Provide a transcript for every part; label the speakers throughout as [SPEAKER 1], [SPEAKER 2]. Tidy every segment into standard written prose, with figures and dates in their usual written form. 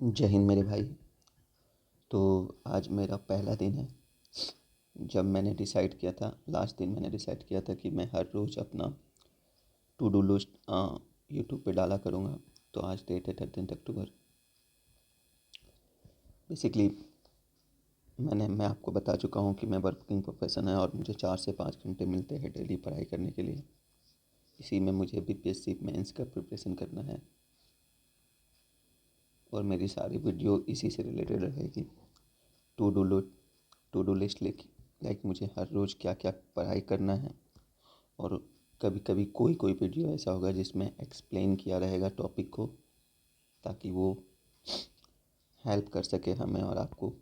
[SPEAKER 1] जय हिंद मेरे भाई। तो आज मेरा पहला दिन है। जब मैंने डिसाइड किया था, लास्ट दिन मैंने डिसाइड किया था कि मैं हर रोज़ अपना टू डू लिस्ट यूट्यूब पे डाला करूँगा। तो आज डेट है 13 अक्टूबर। बेसिकली मैं आपको बता चुका हूँ कि मैं वर्किंग प्रोफेशन है और मुझे 4 से 5 घंटे मिलते हैं डेली पढ़ाई करने के लिए। इसी में मुझे बीपीएससी मेंस का प्रिपरेशन करना है और मेरी सारी वीडियो इसी से रिलेटेड रहेगी। To do to do list like मुझे हर रोज़ क्या क्या पढ़ाई करना है। और कभी कभी कोई वीडियो ऐसा होगा जिसमें एक्सप्लेन किया रहेगा टॉपिक को, ताकि वो हेल्प कर सके हमें और आपको।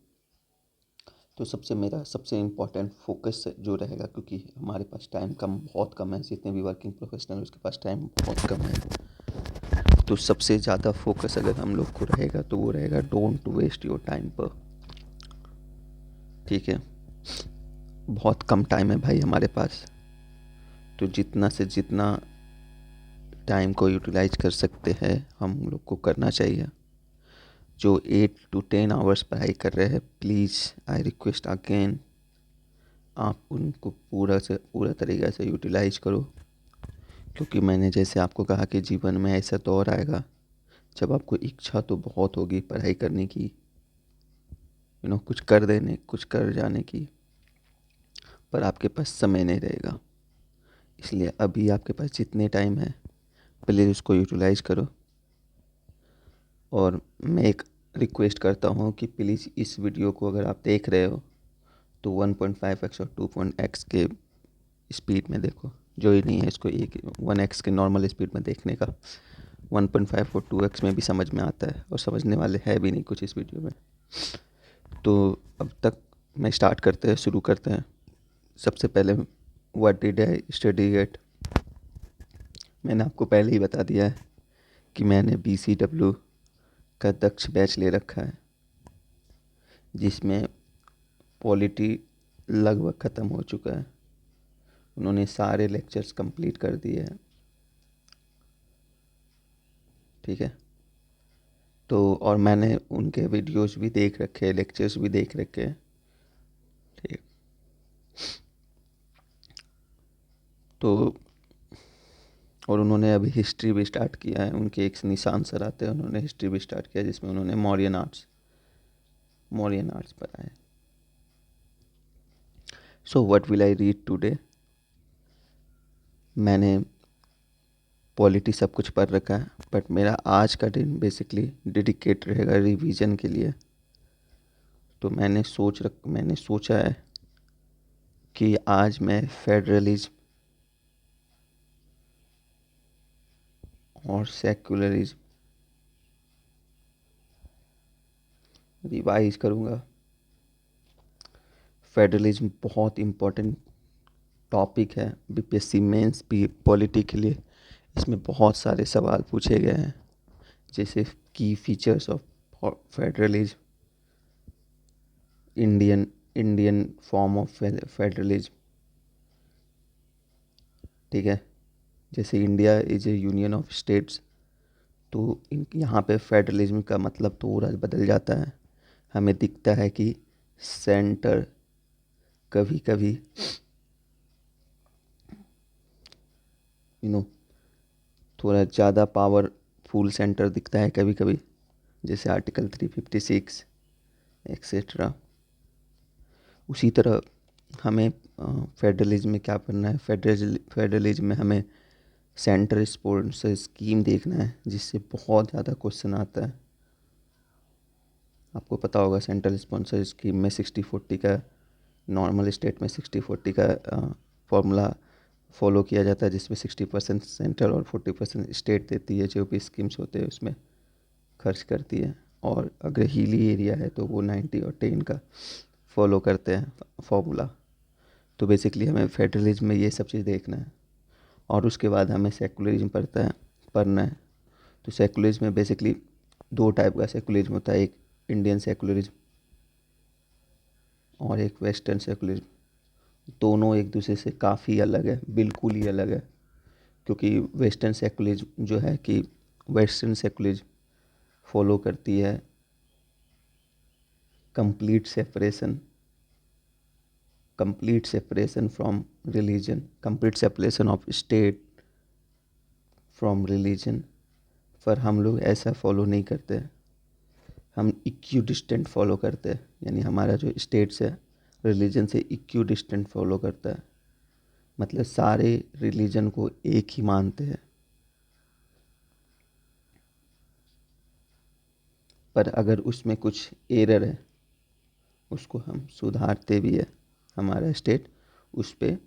[SPEAKER 1] तो मेरा सबसे इम्पोर्टेंट फोकस जो रहेगा, क्योंकि हमारे पास टाइम बहुत कम है, जितने भी वर्किंग प्रोफेशनल उसके पास टाइम बहुत कम है। तो सबसे ज़्यादा फोकस अगर हम लोग को रहेगा तो वो रहेगा डोंट वेस्ट योर टाइम पर। ठीक है, बहुत कम टाइम है भाई हमारे पास। तो जितना से जितना टाइम को यूटिलाइज कर सकते हैं हम लोग को करना चाहिए। जो 8 to 10 आवर्स पढ़ाई कर रहे हैं, प्लीज़ आई रिक्वेस्ट अगेन, आप उनको पूरा तरीक़े से यूटिलाइज करो। क्योंकि मैंने जैसे आपको कहा कि जीवन में ऐसा दौर आएगा जब आपको इच्छा तो बहुत होगी पढ़ाई करने की, कुछ कर जाने की, पर आपके पास समय नहीं रहेगा। इसलिए अभी आपके पास जितने टाइम है प्लीज़ उसको यूटिलाइज करो। और मैं एक रिक्वेस्ट करता हूँ कि प्लीज़ इस वीडियो को अगर आप देख रहे हो तो 1.5x और 2x के स्पीड में देखो। जो ही नहीं है इसको 1x के नॉर्मल स्पीड में देखने का। 1.5 और 2x में भी समझ में आता है, और समझने वाले है भी नहीं कुछ इस वीडियो में। तो अब तक मैं शुरू करते हैं। सबसे पहले what did I study eight. मैंने आपको पहले ही बता दिया है कि मैंने BCW का दक्ष बैच ले रखा है, जिसमें पॉलिटी लगभग ख़त्म हो चुका है। उन्होंने सारे लेक्चर्स कंप्लीट कर दिए हैं। ठीक है, तो और मैंने उनके वीडियोस भी देख रखे हैं, लेक्चर्स भी देख रखे हैं। ठीक, तो और उन्होंने अभी हिस्ट्री भी स्टार्ट किया है। उनके एक निशान सर आते हैं, उन्होंने हिस्ट्री भी स्टार्ट किया, जिसमें उन्होंने मौर्यन आर्ट्स पढ़ाए। So what will I read today. मैंने पॉलिटी सब कुछ पढ़ रखा है, बट मेरा आज का दिन बेसिकली डेडिकेट रहेगा रिवीजन के लिए। तो मैंने सोचा है कि आज मैं फेडरलिज्म और सेक्युलरिज्म रिवाइज करूँगा। फेडरलिज्म बहुत इम्पोर्टेंट टॉपिक है बीपीएससी मेंस भी पॉलिटी के लिए। इसमें बहुत सारे सवाल पूछे गए हैं, जैसे की features of federalism, Indian form of federalism. ठीक है, जैसे India is A union of states, तो यहाँ पे फेडरलिज्म का मतलब थोड़ा बदल जाता है। हमें दिखता है कि सेंटर कभी कभी थोड़ा ज़्यादा पावरफुल सेंटर दिखता है कभी कभी, जैसे आर्टिकल 356 एक्सेट्रा। उसी तरह हमें फेडरलिज्म में क्या करना है, फेडरलिज्म में हमें सेंटर स्पॉन्सर स्कीम देखना है, जिससे बहुत ज़्यादा क्वेश्चन आता है। आपको पता होगा सेंट्रल स्पॉन्सर स्कीम में 60-40 का, नॉर्मल स्टेट में 60-40 का फॉर्मूला फॉलो किया जाता है, जिसमें 60% सेंट्रल और 40% स्टेट देती है, जो भी स्कीम्स होते हैं उसमें खर्च करती है। और अगर हिली एरिया है तो वो 90 और 10 का फॉलो करते हैं फॉर्मूला। तो बेसिकली हमें फेडरलिज्म में ये सब चीज़ देखना है। और उसके बाद हमें सेकुलरिज्म पढ़ना है। तो सेकुलरिज्म में बेसिकली 2 टाइप का सेकुलरिज्म होता है, एक इंडियन सेकुलरिज्म और एक वेस्टर्न सेकुलरिज्म। दोनों एक दूसरे से काफ़ी अलग है, बिल्कुल ही अलग है। क्योंकि वेस्टर्न सेकुलरिज्म जो है कि वेस्टर्न सेकुलरिज्म फॉलो करती है complete separation from religion, complete separation of state from religion। पर हम लोग ऐसा फॉलो नहीं करते, हम इक्यू डिस्टेंट फॉलो करते हैं, यानी हमारा जो स्टेट से रिलीजन से इक्यू डिस्टेंट फॉलो करता है, मतलब सारे रिलीजन को एक ही मानते हैं। पर अगर उसमें कुछ एरर है उसको हम सुधारते भी है, हमारा स्टेट उस पर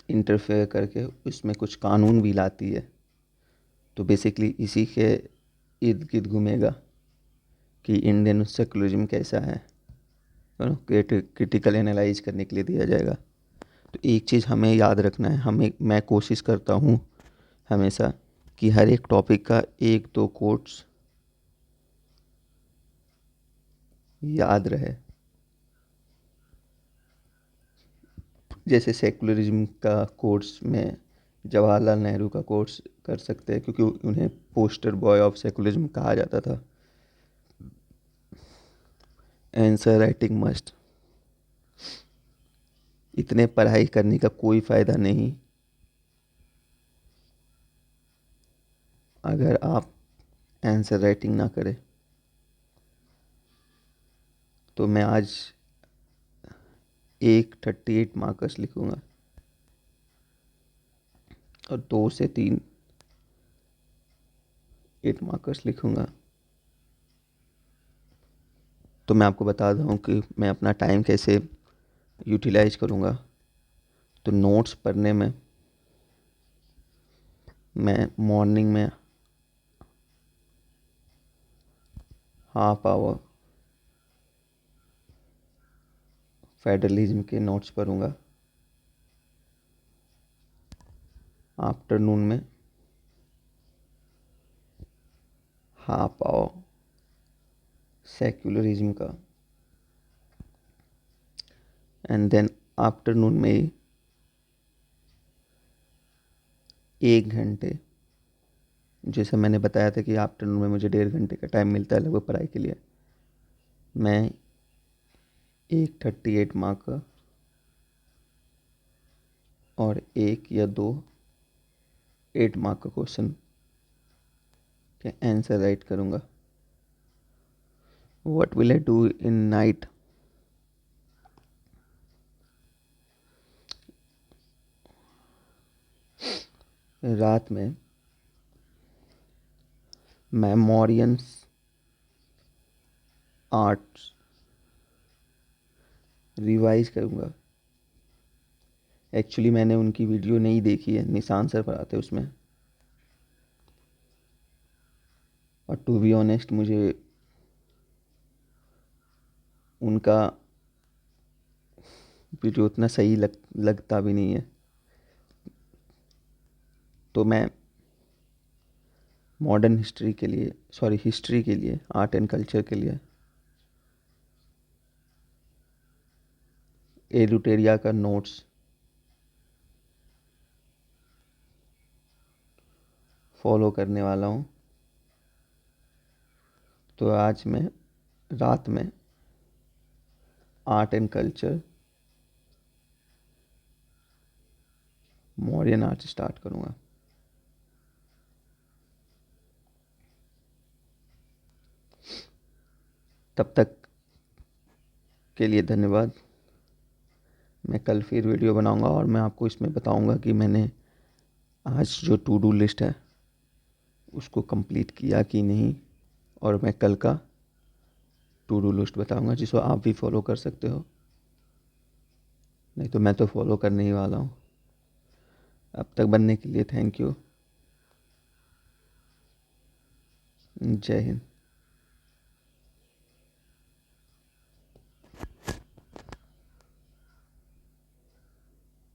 [SPEAKER 1] इंटरफेयर करके उसमें कुछ कानून भी लाती है। तो बेसिकली इसी के इर्द गिर्द घूमेगा कि इंडियन सेकुलरिज्म कैसा है, क्रिटिकल एनालाइज करने के लिए दिया जाएगा। तो एक चीज़ हमें याद रखना है, मैं कोशिश करता हूँ हमेशा कि हर एक टॉपिक का एक दो कोट्स याद रहे। जैसे सेकुलरिज्म का कोर्स में जवाहरलाल नेहरू का कोर्स कर सकते हैं, क्योंकि उन्हें पोस्टर बॉय ऑफ सेकुलरिज्म कहा जाता था। Answer writing must. इतने पढ़ाई करने का कोई फ़ायदा नहीं अगर आप आंसर राइटिंग ना करें। तो मैं आज 38 मार्कर्स लिखूँगा और 2 से 3 8 मार्कर्स लिखूँगा। तो मैं आपको बता दूँ कि मैं अपना टाइम कैसे यूटिलाइज करूँगा। तो नोट्स पढ़ने में मैं मॉर्निंग में हाफ आवर फेडरलिज्म के नोट्स पढ़ूँगा, आफ्टरनून में हाफ आवर सेक्युलरिज्म का, एंड देन आफ्टरनून में ही 1 घंटे, जैसे मैंने बताया था कि आफ्टरनून में मुझे 1.5 घंटे का टाइम मिलता है लगभग पढ़ाई के लिए, मैं एक 38 मार्क का और 1 या 2 8 मार्क का क्वेश्चन के आंसर राइट करूँगा। What will I do in night? रात में मैं मौर्यन आर्ट्स रिवाइज करूँगा। एक्चुअली मैंने उनकी वीडियो नहीं देखी है, निशान सर पढ़ाते उसमें, और टू बी ऑनेस्ट मुझे उनका वीडियो उतना सही लगता भी नहीं है। तो मैं मॉडर्न हिस्ट्री के लिए, हिस्ट्री के लिए, आर्ट एंड कल्चर के लिए एलुटेरिया का नोट्स फॉलो करने वाला हूँ। तो आज मैं रात में art and culture modern art start करूँगा। तब तक के लिए धन्यवाद। मैं कल फिर वीडियो बनाऊंगा और मैं आपको इसमें बताऊंगा कि मैंने आज जो टू डू लिस्ट है उसको कंप्लीट किया कि नहीं, और मैं कल का टू डू लिस्ट बताऊंगा जिसको आप भी फॉलो कर सकते हो। नहीं तो मैं तो फॉलो करने ही वाला हूँ। अब तक बनने के लिए थैंक यू। जय हिंद।